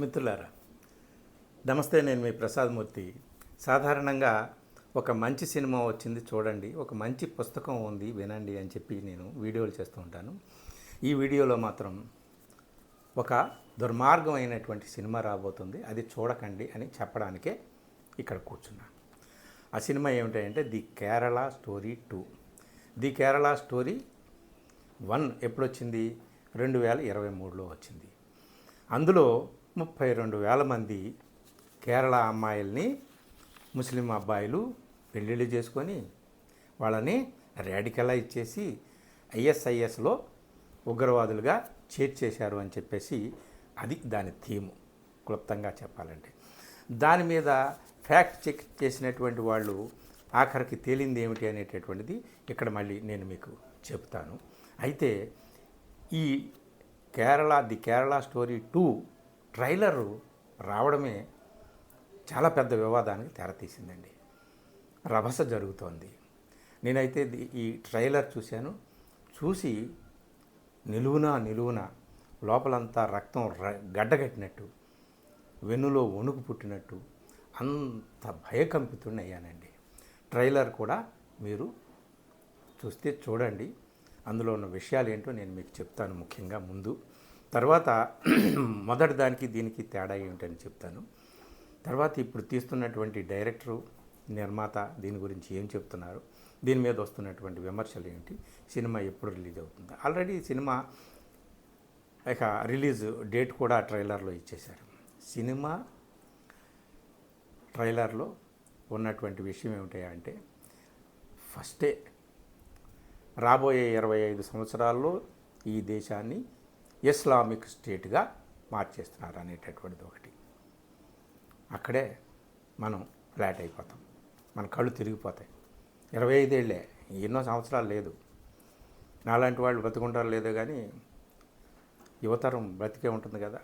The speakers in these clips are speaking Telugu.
మిత్రులారా, నమస్తే. నేను మీ ప్రసాదమూర్తి. సాధారణంగా ఒక మంచి సినిమా వచ్చింది చూడండి, ఒక మంచి పుస్తకం ఉంది వినండి అని చెప్పి నేను వీడియోలు చేస్తూ ఉంటాను. ఈ వీడియోలో మాత్రం ఒక దుర్మార్గమైనటువంటి సినిమా రాబోతుంది, అది చూడకండి అని చెప్పడానికే ఇక్కడ కూర్చున్నాను. ఆ సినిమా ఏమిటంటే the Kerala story 2. The Kerala story 1 ఎప్పుడొచ్చింది? 2023లో వచ్చింది. అందులో 32,000 మంది కేరళ అమ్మాయిల్ని ముస్లిం అబ్బాయిలు పెళ్ళిళ్ళు చేసుకొని వాళ్ళని రాడికలైజ్ చేసి ఐఎస్ఐఎస్లో ఉగ్రవాదులుగా చేర్చేశారు అని చెప్పేసి అది దాని థీము. క్లుప్తంగా చెప్పాలంటే దాని మీద ఫ్యాక్ట్ చెక్ చేసినటువంటి వాళ్ళు ఆఖరికి తేలింది ఏమిటి అనేటటువంటిది ఇక్కడ మళ్ళీ నేను మీకు చెప్తాను. అయితే ఈ ది కేరళ స్టోరీ 2 ట్రైలర్ రావడమే చాలా పెద్ద వివాదానికి తెరతీసిందండి. రభస జరుగుతోంది. నేనైతే ఈ ట్రైలర్ చూసి నిలువున లోపలంతా రక్తం గడ్డగట్టినట్టు, వెన్నులో వణుకు పుట్టినట్టు అంత భయకంపితుడిని అయ్యానండి. ట్రైలర్ కూడా మీరు చూస్తే చూడండి, అందులో ఉన్న విషయాలు ఏంటో నేను మీకు చెప్తాను ముఖ్యంగా ముందు. తర్వాత మొదటి దానికి దీనికి తేడా ఏమిటని చెప్తాను. తర్వాత ఇప్పుడు తీస్తున్నటువంటి డైరెక్టరు, నిర్మాత దీని గురించి ఏం చెప్తున్నారు, దీని మీద వస్తున్నటువంటి విమర్శలు ఏంటి, సినిమా ఎప్పుడు రిలీజ్ అవుతుంది. ఆల్రెడీ సినిమా రిలీజ్ డేట్ కూడా ట్రైలర్లో ఇచ్చేశారు. సినిమా ట్రైలర్లో ఉన్నటువంటి విషయం ఏమిటంటే ఫస్టే రాబోయే 25 సంవత్సరాల్లో ఈ దేశాన్ని ఇస్లామిక్ స్టేట్గా మార్చేస్తున్నారు అనేటటువంటిది ఒకటి. అక్కడే మనం ఫ్లాట్ అయిపోతాం, మన కళ్ళు తిరిగిపోతాయి. 25 ఏళ్ళే, ఎన్నో సంవత్సరాలు లేదు. నాలాంటి వాళ్ళు బ్రతుకుంటారు లేదో కానీ యువతరం బ్రతికే ఉంటుంది కదా.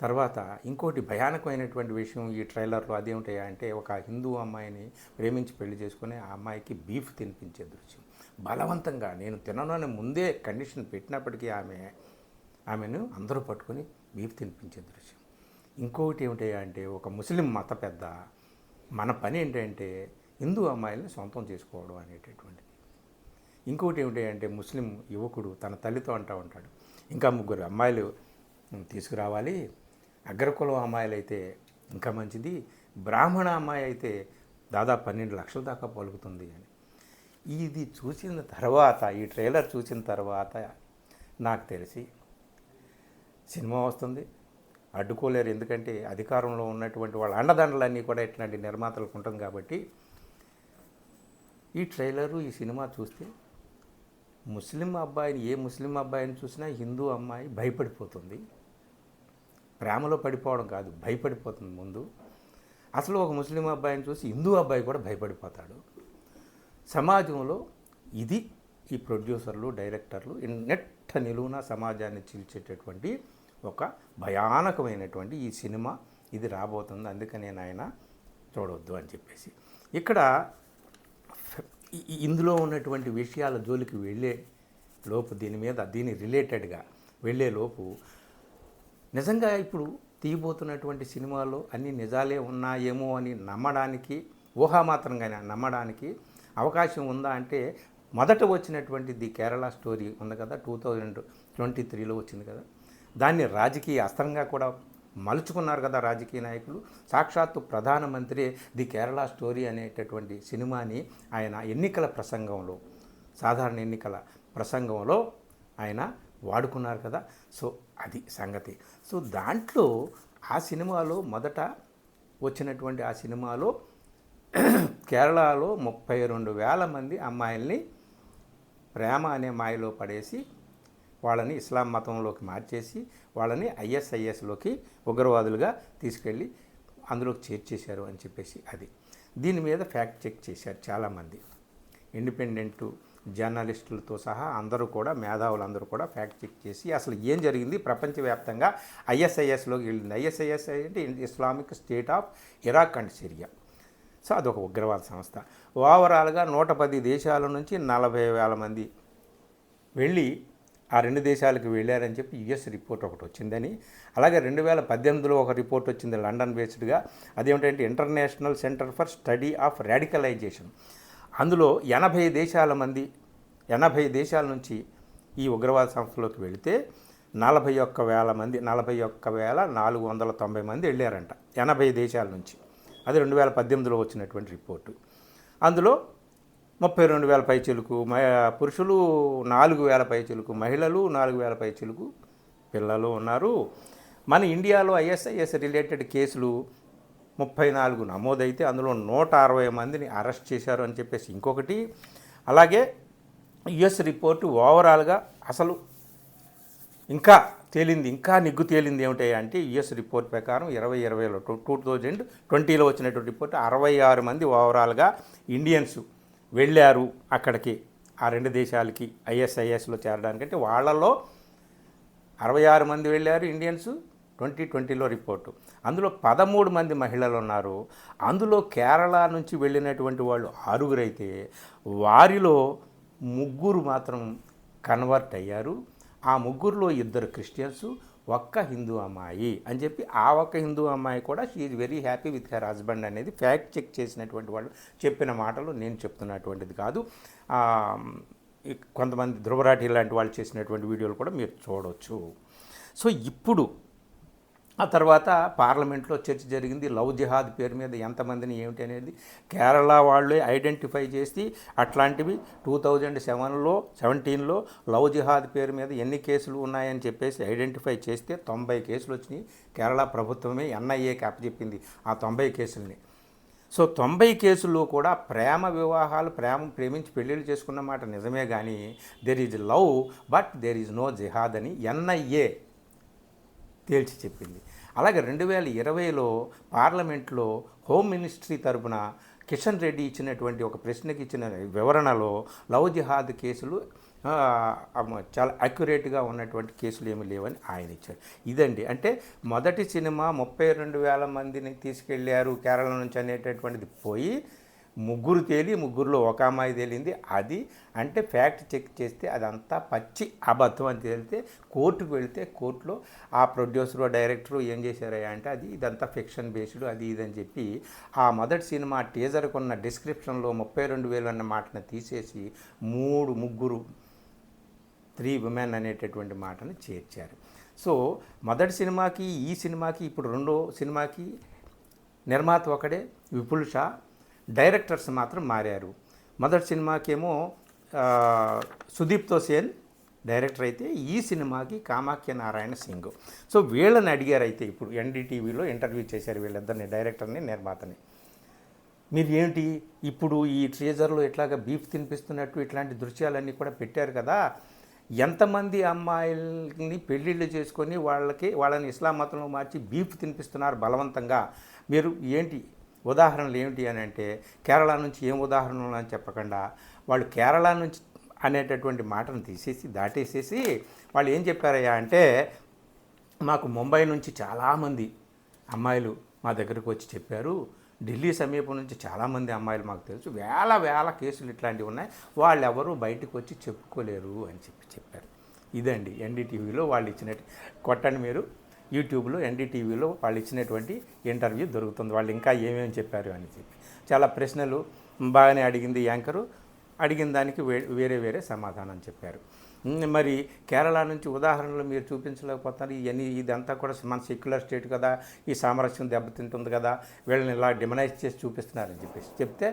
తర్వాత ఇంకోటి భయానకమైనటువంటి విషయం ఈ ట్రైలర్లో అదేమిటా అంటే ఒక హిందూ అమ్మాయిని ప్రేమించి పెళ్లి చేసుకుని ఆ అమ్మాయికి బీఫ్ తినిపించే దృశ్యం. బలవంతంగా నేను తినను ముందే కండిషన్ పెట్టినప్పటికీ ఆమెను అందరూ పట్టుకొని బీఫ్ తినిపించే దృశ్యం. ఇంకొకటి ఏమిటా అంటే ఒక ముస్లిం మత పెద్ద మన పని ఏంటంటే హిందూ అమ్మాయిల్ని సొంతం చేసుకోవడం అనేటటువంటిది. ఇంకొకటి ఏమిటా అంటే ముస్లిం యువకుడు తన తల్లితో అంటూ ఉంటాడు, ఇంకా 3 అమ్మాయిలు తీసుకురావాలి, అగ్రకులం అమ్మాయిలు అయితే ఇంకా మంచిది, బ్రాహ్మణ అమ్మాయి అయితే దాదాపు 12 లక్షల దాకా పలుకుతుంది అని. ఇది చూసిన తర్వాత, ఈ ట్రైలర్ చూసిన తర్వాత నాకు తెలిసి సినిమా వస్తుంది, అడ్డుకోలేరు. ఎందుకంటే అధికారంలో ఉన్నటువంటి వాళ్ళ అండదండలన్నీ కూడా ఇట్లాంటి నిర్మాతలకు ఉంటుంది కాబట్టి. ఈ ట్రైలరు, ఈ సినిమా చూస్తే ఏ ముస్లిం అబ్బాయిని చూసినా హిందూ అమ్మాయి భయపడిపోతుంది. ప్రేమలో పడిపోవడం కాదు, భయపడిపోతుంది ముందు. అసలు ఒక ముస్లిం అబ్బాయిని చూసి హిందూ అబ్బాయి కూడా భయపడిపోతాడు. సమాజంలో ఇది ఈ ప్రొడ్యూసర్లు, డైరెక్టర్లు నెట్ట నిలువున సమాజాన్ని చీల్చేటటువంటి ఒక భయానకమైనటువంటి ఈ సినిమా ఇది రాబోతుంది. అందుకనే ఆయన చూడవద్దు అని చెప్పేసి. ఇక్కడ ఇందులో ఉన్నటువంటి విషయాల జోలికి వెళ్ళే లోపు, దీని రిలేటెడ్గా వెళ్ళే లోపు నిజంగా ఇప్పుడు తీయబోతున్నటువంటి సినిమాలో అన్ని నిజాలే ఉన్నాయేమో అని నమ్మడానికి, ఊహామాత్రంగా నమ్మడానికి అవకాశం ఉందా అంటే, మొదట వచ్చినటువంటి ది కేరళ స్టోరీ ఉంది కదా, 2023లో వచ్చింది కదా, దాన్ని రాజకీయ అస్త్రంగా కూడా మలుచుకున్నారు కదా రాజకీయ నాయకులు. సాక్షాత్తు ప్రధానమంత్రి ది కేరళ స్టోరీ అనేటటువంటి సినిమాని ఆయన సాధారణ ఎన్నికల ప్రసంగంలో ఆయన వాడుకున్నారు కదా. సో అది సంగతి. సో దాంట్లో ఆ సినిమాలో మొదట వచ్చినటువంటి ఆ సినిమాలో కేరళలో 32,000 మంది అమ్మాయిల్ని ప్రేమ అనే మాయలో పడేసి వాళ్ళని ఇస్లాం మతంలోకి మార్చేసి వాళ్ళని ఐఎస్ఐఎస్లోకి ఉగ్రవాదులుగా తీసుకెళ్ళి అందులోకి చేర్చేశారు అని చెప్పేసి అది. దీని మీద ఫ్యాక్ట్ చెక్ చేశారు చాలామంది ఇండిపెండెంట్ జర్నలిస్టులతో సహా అందరూ కూడా, మేధావులందరూ కూడా ఫ్యాక్ట్ చెక్ చేసి అసలు ఏం జరిగింది, ప్రపంచవ్యాప్తంగా ఐఎస్ఐఎస్లోకి వెళ్ళింది. ఐఎస్ఐఎస్ అంటే Islamic state of Iraq and Syria. So అదొక ఉగ్రవాద సంస్థ. ఓవరాల్గా 110 దేశాల నుంచి 40,000 మంది వెళ్ళి ఆ 2 దేశాలకు వెళ్ళారని చెప్పి యుఎస్ రిపోర్ట్ ఒకటి వచ్చిందని, అలాగే 2018లో ఒక రిపోర్ట్ వచ్చింది లండన్ బేస్డ్గా. అదేమిటంటే international centre for study of radicalisation. అందులో 80 దేశాల నుంచి ఈ ఉగ్రవాద సంస్థలోకి వెళితే 41,490 మంది వెళ్ళారంట 80 దేశాల నుంచి. అది 2018లో వచ్చినటువంటి రిపోర్టు. అందులో 32,000 పైచిలుకు పురుషులు, 4,000 పైచిలుకు మహిళలు, 4,000 పైచిలుకు పిల్లలు ఉన్నారు. మన ఇండియాలో ఐఎస్ఐఎస్ రిలేటెడ్ కేసులు 34 నమోదైతే అందులో 160 మందిని అరెస్ట్ చేశారు అని చెప్పేసి ఇంకొకటి. అలాగే యుఎస్ రిపోర్టు ఓవరాల్గా అసలు ఇంకా నిగ్గు తేలింది ఏమిటి అంటే యుఎస్ రిపోర్ట్ ప్రకారం 2020లో వచ్చినటువంటి రిపోర్ట్ 66 మంది ఓవరాల్గా ఇండియన్స్ వెళ్ళారు అక్కడికి, ఆ 2 దేశాలకి ఐఎస్ఐఎస్లో చేరడానికంటే. వాళ్ళలో 66 మంది వెళ్ళారు ఇండియన్స్ 2020లో రిపోర్టు. అందులో 13 మంది మహిళలు ఉన్నారు. అందులో కేరళ నుంచి వెళ్ళినటువంటి వాళ్ళు 6 అయితే వారిలో 3 మాత్రం కన్వర్ట్ అయ్యారు. ఆ 3లో 2 క్రిస్టియన్స్, 1 హిందూ అమ్మాయి అని చెప్పి, ఆ 1 హిందూ అమ్మాయి కూడా she is very happy with her husband అనేది ఫ్యాక్ట్ చెక్ చేసినటువంటి వాళ్ళు చెప్పిన మాటలు, నేను చెప్తున్నటువంటిది కాదు. కొంతమంది ధ్రువరాఠి లాంటి వాళ్ళు చేసినటువంటి వీడియోలు కూడా మీరు చూడవచ్చు. సో ఇప్పుడు ఆ తర్వాత పార్లమెంట్లో చర్చ జరిగింది. లవ్ జిహాద్ పేరు మీద ఎంతమందిని ఏమిటి అనేది కేరళ వాళ్ళే ఐడెంటిఫై చేసి అట్లాంటివి 2017లో లవ్ జిహాద్ పేరు మీద ఎన్ని కేసులు ఉన్నాయని చెప్పేసి ఐడెంటిఫై చేస్తే 90 కేసులు వచ్చినాయి. కేరళ ప్రభుత్వమే ఎన్ఐఏకి అప్పచెప్పింది ఆ 90 కేసుల్ని. సో 90 కేసుల్లో కూడా ప్రేమ వివాహాలు, ప్రేమించి పెళ్ళిళ్ళు చేసుకున్న మాట నిజమే, కానీ there is love but there is no jihad అని ఎన్ఐఏ తేల్చి చెప్పింది. అలాగే 2020లో పార్లమెంట్లో హోమ్ మినిస్ట్రీ తరపున కిషన్ రెడ్డి ఇచ్చినటువంటి ఒక ప్రశ్నకి ఇచ్చిన వివరణలో లవ్ జిహాద్ కేసులు చాలా అక్యురేట్గా ఉన్నటువంటి కేసులు ఏమీ లేవని ఆయన ఇచ్చారు. ఇదండి, అంటే మొదటి సినిమా 32,000 మందిని తీసుకెళ్ళారు కేరళ నుంచి అనేటటువంటిది పోయి 3 తేలి 3లో 1 అమ్మాయి తేలింది. అది అంటే ఫ్యాక్ట్ చెక్ చేస్తే అదంతా పచ్చి అబద్ధం అని తేలితే కోర్టుకు వెళితే కోర్టులో ఆ ప్రొడ్యూసరు, డైరెక్టరు ఏం చేశారయ్యా అంటే ఇదంతా ఫిక్షన్ బేస్డ్ అది ఇదని చెప్పి ఆ మొదటి సినిమా టీజర్కు ఉన్న డిస్క్రిప్షన్లో 32,000 అన్న మాటను తీసేసి 3 విమెన్ అనేటటువంటి మాటను చేర్చారు. సో మొదటి సినిమాకి ఈ సినిమాకి ఇప్పుడు రెండో సినిమాకి నిర్మాత ఒకడే విపుల్ షా, డైరెక్టర్స్ మాత్రం మారారు. మొదటి సినిమాకేమో సుదీప్తో సేన్ డైరెక్టర్ అయితే ఈ సినిమాకి కామాఖ్య నారాయణ సింగ్. సో వీళ్ళని అడిగారు. అయితే ఇప్పుడు ఎన్డీటీవీలో ఇంటర్వ్యూ చేశారు వీళ్ళిద్దరిని, డైరెక్టర్ని నిర్మాతని. మీరు ఏంటి ఇప్పుడు ఈ ట్రేజర్లో ఇట్లాగా బీఫ్ తినిపిస్తున్నట్టు ఇట్లాంటి దృశ్యాలన్నీ కూడా పెట్టారు కదా, ఎంతమంది అమ్మాయిల్ని పెళ్ళిళ్ళు చేసుకొని వాళ్ళని ఇస్లాం మతంలో మార్చి బీఫ్ తినిపిస్తున్నారు బలవంతంగా, మీరు ఏంటి ఉదాహరణలు ఏమిటి అని అంటే కేరళ నుంచి ఏం ఉదాహరణలు అని చెప్పకుండా వాళ్ళు కేరళ నుంచి అనేటటువంటి మాటను దాటేసేసి వాళ్ళు ఏం చెప్పారయ్యా అంటే మాకు ముంబై నుంచి చాలామంది అమ్మాయిలు మా దగ్గరకు వచ్చి చెప్పారు, ఢిల్లీ సమీపం నుంచి చాలామంది అమ్మాయిలు మాకు తెలుసు, వేల కేసులు ఇట్లాంటివి ఉన్నాయి, వాళ్ళు ఎవరు బయటకు వచ్చి చెప్పుకోలేరు అని చెప్పారు. ఇదండి ఎన్డీటీవీలో వాళ్ళు ఇచ్చినట్టు, కొట్టండి మీరు యూట్యూబ్లో ఎన్డీటీవీలో వాళ్ళు ఇచ్చినటువంటి ఇంటర్వ్యూ దొరుకుతుంది. వాళ్ళు ఇంకా ఏమేమి చెప్పారు అని చెప్పి చాలా ప్రశ్నలు బాగానే అడిగింది యాంకరు, అడిగిన దానికి వేరే సమాధానం చెప్పారు. మరి కేరళ నుంచి ఉదాహరణలు మీరు చూపించలేకపోతున్నారు, ఇదంతా కూడా మన సెక్యులర్ స్టేట్ కదా, ఈ సామరస్యం దెబ్బతింటుంది కదా, వీళ్ళని ఇలా డిమనైజ్ చేసి చూపిస్తున్నారని చెప్తే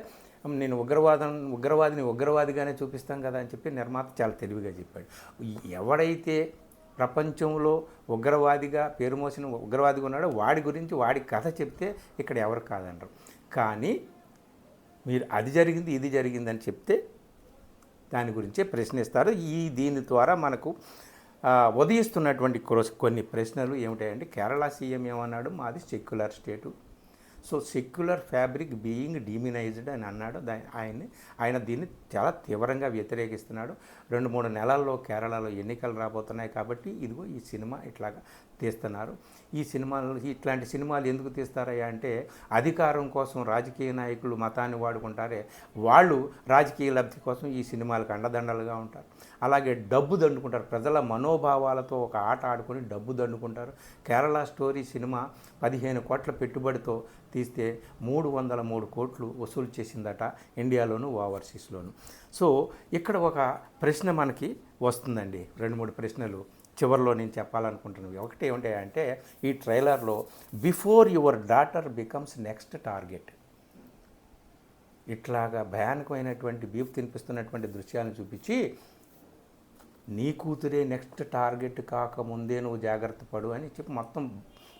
నేను ఉగ్రవాదిగానే చూపిస్తాం కదా అని చెప్పి నిర్మాత చాలా తెలివిగా చెప్పాడు. ఎవడైతే ప్రపంచంలో ఉగ్రవాదిగా పేరు మోసిన ఉగ్రవాదిగా ఉన్నాడో వాడి గురించి వాడి కథ చెప్తే ఇక్కడ ఎవరు కాదనరు. కానీ మీరు అది జరిగింది ఇది జరిగిందని చెప్తే దాని గురించే ప్రశ్నిస్తారు. దీని ద్వారా మనకు ఉదయిస్తున్నటువంటి కొన్ని ప్రశ్నలు ఏమిటాయంటే కేరళ సీఎం ఏమన్నాడు, మాది secular state, so secular fabric being diminished అని అన్నాడు. ఆయన దీన్ని చాలా తీవ్రంగా వ్యతిరేకిస్తున్నాడు. 2-3 నెలల్లో కేరళలో ఎన్నికలు రాబోతున్నాయి కాబట్టి ఇదిగో ఈ సినిమా ఇట్లాగా తీస్తున్నారు. ఈ సినిమాలు ఇట్లాంటి సినిమాలు ఎందుకు తీస్తారయ్యా అంటే అధికారం కోసం రాజకీయ నాయకులు మతాన్ని వాడుకుంటారే, వాళ్ళు రాజకీయ లబ్ధి కోసం ఈ సినిమాలకు అండదండలుగా ఉంటారు. అలాగే డబ్బు దండుకుంటారు, ప్రజల మనోభావాలతో ఒక ఆట ఆడుకొని డబ్బు దండుకుంటారు. కేరళ స్టోరీ సినిమా 15 కోట్ల పెట్టుబడితో తీస్తే 303 కోట్లు వసూలు చేసిందట, ఇండియాలోను ఓవర్సీస్లోను. సో ఇక్కడ ఒక ప్రశ్న మనకి వస్తుందండి, 2-3 ప్రశ్నలు చివరిలో నేను చెప్పాలనుకుంటున్నవి. ఒకటి ఏమిటంటే ఈ ట్రైలర్లో before your daughter becomes next target, ఇట్లాగా భయానకమైనటువంటి బీఫ్ తినిపిస్తున్నటువంటి దృశ్యాలను చూపించి నీ కూతురే నెక్స్ట్ టార్గెట్ కాకముందే నువ్వు జాగ్రత్త పడు అని చెప్పి మొత్తం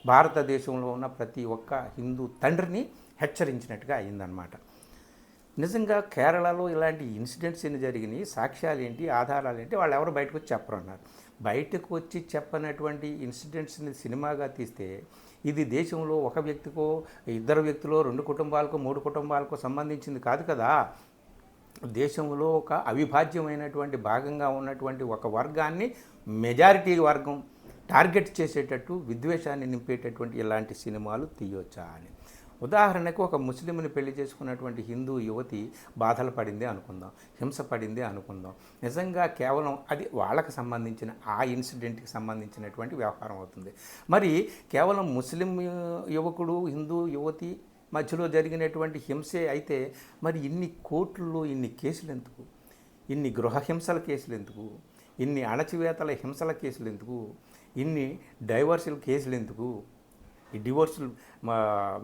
భారతదేశంలో ఉన్న ప్రతి ఒక్క హిందూ తండ్రిని హెచ్చరించినట్టుగా అయిందనమాట. నిజంగా కేరళలో ఇలాంటి ఇన్సిడెంట్స్ ఎన్ని జరిగినాయి, సాక్ష్యాలు ఏంటి, ఆధారాలు ఏంటి, వాళ్ళు ఎవరు బయటకు వచ్చి చెప్పరు అన్నారు. బయటకు వచ్చి చెప్పనటువంటి ఇన్సిడెంట్స్ని సినిమాగా తీస్తే ఇది దేశంలో ఒక వ్యక్తికో, 2 వ్యక్తులో, 2 కుటుంబాలకో, 3 కుటుంబాలకో సంబంధించింది కాదు కదా. దేశంలో ఒక అవిభాజ్యమైనటువంటి భాగంగా ఉన్నటువంటి ఒక వర్గాన్ని, మెజారిటీ వర్గం టార్గెట్ చేసేటట్టు విద్వేషాన్ని నింపేటటువంటి ఇలాంటి సినిమాలు తీయొచ్చా అని. ఉదాహరణకు ఒక ముస్లింని పెళ్లి చేసుకున్నటువంటి హిందూ యువతి బాధలు పడిందే అనుకుందాం, హింస పడిందే అనుకుందాం. నిజంగా కేవలం అది వాళ్ళకి సంబంధించిన ఆ ఇన్సిడెంట్కి సంబంధించినటువంటి వ్యవహారం అవుతుంది. మరి కేవలం ముస్లిం యువకుడు, హిందూ యువతి మధ్యలో జరిగినటువంటి హింసే అయితే మరి ఇన్ని కోట్లలో ఇన్ని కేసులు ఎందుకు, ఇన్ని గృహ హింసల కేసులు ఎందుకు, ఇన్ని అణచివేతల హింసల కేసులు ఎందుకు, ఇన్ని డైవర్సుల కేసులు ఎందుకు, ఈ డివోర్సులు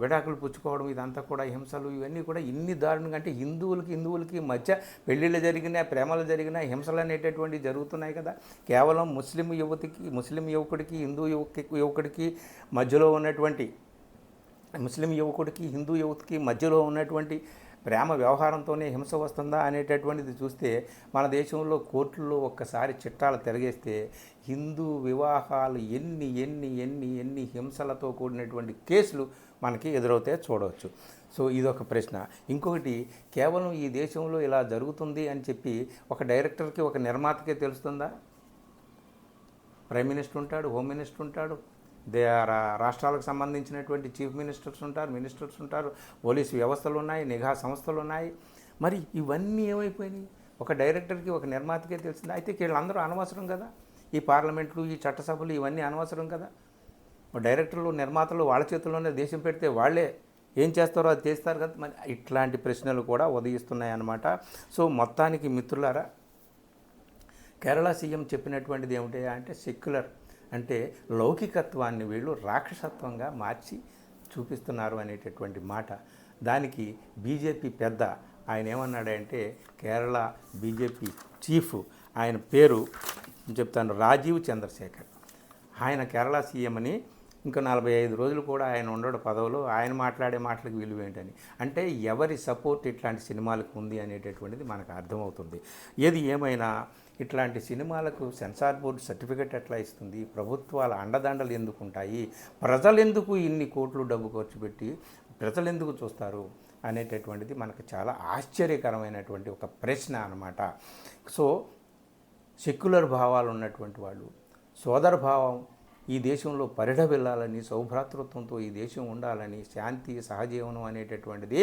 విడాకులు పుచ్చుకోవడం ఇదంతా కూడా హింసలు, ఇవన్నీ కూడా ఇన్ని దారుణంగా, అంటే హిందువులకి మధ్య పెళ్ళిళ్ళు జరిగినా, ప్రేమలు జరిగినా హింసలు అనేటటువంటివి జరుగుతున్నాయి కదా. కేవలం ముస్లిం యువకుడికి హిందూ యువకుడికి మధ్యలో ఉన్నటువంటి, ముస్లిం యువకుడికి హిందూ యువతికి మధ్యలో ఉన్నటువంటి ప్రేమ వ్యవహారంతోనే హింస వస్తుందా అనేటటువంటిది చూస్తే మన దేశంలో కోర్టుల్లో ఒక్కసారి చిట్టాలు తిరగేస్తే హిందూ వివాహాలు ఎన్ని ఎన్ని ఎన్ని ఎన్ని హింసలతో కూడినటువంటి కేసులు మనకి ఎదురవుతాయో చూడవచ్చు. సో ఇదొక ప్రశ్న. ఇంకొకటి, కేవలం ఈ దేశంలో ఇలా జరుగుతుంది అని చెప్పి ఒక డైరెక్టర్కి, ఒక నిర్మాతకే తెలుస్తుందా? ప్రైమ్ మినిస్టర్ ఉంటాడు, హోమ్ మినిస్టర్ ఉంటాడు, రాష్ట్రాలకు సంబంధించినటువంటి చీఫ్ మినిస్టర్స్ ఉంటారు, పోలీసు వ్యవస్థలు ఉన్నాయి, నిఘా సంస్థలు ఉన్నాయి. మరి ఇవన్నీ ఏమైపోయినాయి? ఒక డైరెక్టర్కి, ఒక నిర్మాతకే తెలిసింది. అయితే వీళ్ళందరూ అనవసరం కదా, ఈ పార్లమెంట్లు, ఈ చట్టసభలు ఇవన్నీ అనవసరం కదా. డైరెక్టర్లు, నిర్మాతలు వాళ్ళ చేతుల్లోనే దేశం పెడితే వాళ్ళే ఏం చేస్తారో అది చేస్తారు కదా. మరి ఇట్లాంటి ప్రశ్నలు కూడా ఉదయిస్తున్నాయి అన్నమాట. సో మొత్తానికి మిత్రులారా, కేరళ సీఎం చెప్పినటువంటిది ఏమిటి అంటే సెక్యులర్, అంటే లౌకికత్వాన్ని వీళ్ళు రాక్షసత్వంగా మార్చి చూపిస్తున్నారు అనేటటువంటి మాట. దానికి బీజేపీ పెద్ద ఆయన ఏమన్నాడంటే, కేరళ బీజేపీ చీఫ్, ఆయన పేరు చెప్తాను, రాజీవ్ చంద్రశేఖర్. ఆయన కేరళ సీఎం అని ఇంకా 45 రోజులు కూడా ఆయన ఉండడు పదవిలో, ఆయన మాట్లాడే మాటలకు విలువ ఏంటని. అంటే ఎవరి సపోర్ట్ ఇట్లాంటి సినిమాలకు ఉంది అనేటటువంటిది మనకు అర్థమవుతుంది. ఏది ఏమైనా ఇట్లాంటి సినిమాలకు సెన్సార్ బోర్డు సర్టిఫికెట్ ఎట్లా ఇస్తుంది, ప్రభుత్వాల అండదండలు ఎందుకు ఉంటాయి, ప్రజలు ఎందుకు ఇన్ని కోట్లు డబ్బు ఖర్చు పెట్టి ప్రజలు ఎందుకు చూస్తారు అనేటటువంటిది మనకు చాలా ఆశ్చర్యకరమైనటువంటి ఒక ప్రశ్న అన్నమాట. సో సెక్యులర్ భావాలు ఉన్నటువంటి వాళ్ళు, సోదర భావం ఈ దేశంలో పరిఢవిల్లాలని, సౌభ్రాతృత్వంతో ఈ దేశం ఉండాలని, శాంతి సహజీవనం అనేటటువంటిది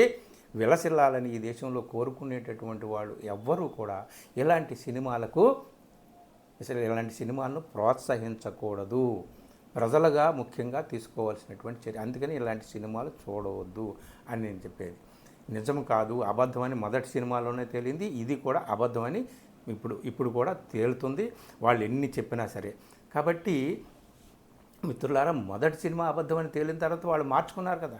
విలసిల్లాలని ఈ దేశంలో కోరుకునేటటువంటి వాళ్ళు ఎవ్వరూ కూడా ఇలాంటి సినిమాలను ప్రోత్సహించకూడదు, ప్రజలుగా ముఖ్యంగా తీసుకోవాల్సినటువంటి చర్య. అందుకని ఇలాంటి సినిమాలు చూడవద్దు అని నేను చెప్పేది. నిజం కాదు, అబద్ధమని మొదటి సినిమాలోనే తేలింది, ఇది కూడా అబద్ధమని ఇప్పుడు కూడా తేలుతుంది, వాళ్ళు ఎన్ని చెప్పినా సరే. కాబట్టి మిత్రులారా, మొదటి సినిమా అబద్ధమని తేలిన తర్వాత వాళ్ళు మార్చుకున్నారు కదా,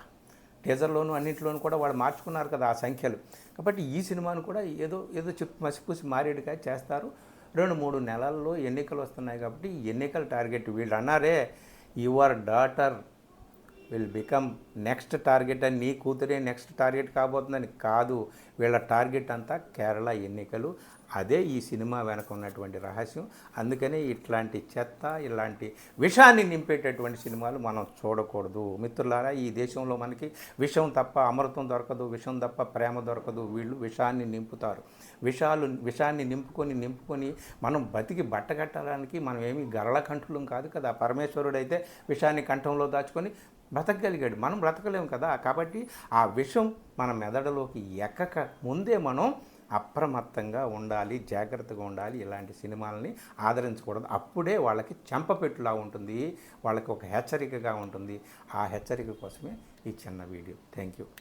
టీజర్లోను అన్నింటిలోనూ కూడా వాళ్ళు మార్చుకున్నారు కదా ఆ సంఖ్యలు. కాబట్టి ఈ సినిమాను కూడా ఏదో చెప్పి మసిపూసి మారేడుగా చేస్తారు. 2-3 నెలల్లో ఎన్నికలు వస్తున్నాయి కాబట్టి ఎన్నికల టార్గెట్ వీళ్ళు అన్నారే, your daughter will become next target అని, నీ కూతురే నెక్స్ట్ టార్గెట్ కాబోతుందని కాదు, వీళ్ళ టార్గెట్ అంతా కేరళ ఎన్నికలు. అదే ఈ సినిమా వెనక ఉన్నటువంటి రహస్యం. అందుకనే ఇట్లాంటి చెత్త, ఇలాంటి విషాన్ని నింపేటటువంటి సినిమాలు మనం చూడకూడదు. మిత్రులారా, ఈ దేశంలో మనకి విషం తప్ప అమృతం దొరకదు, విషం తప్ప ప్రేమ దొరకదు. వీళ్ళు విషాన్ని నింపుతారు. విషాన్ని నింపుకొని మనం బతికి బట్టగట్టడానికి మనం ఏమి గరళకంఠులం కాదు కదా. పరమేశ్వరుడు అయితే విషాన్ని కంఠంలో దాచుకొని బ్రతకగలిగాడు, మనం బ్రతకలేము కదా. కాబట్టి ఆ విషం మన మెదడులోకి ఎక్కక ముందే మనం అప్రమత్తంగా ఉండాలి, జాగ్రత్తగా ఉండాలి. ఇలాంటి సినిమాలని ఆదరించకూడదు. అప్పుడే వాళ్ళకి చెంపపెట్టులా ఉంటుంది, వాళ్ళకి ఒక హెచ్చరికగా ఉంటుంది. ఆ హెచ్చరిక కోసమే ఈ చిన్న వీడియో. Thank you.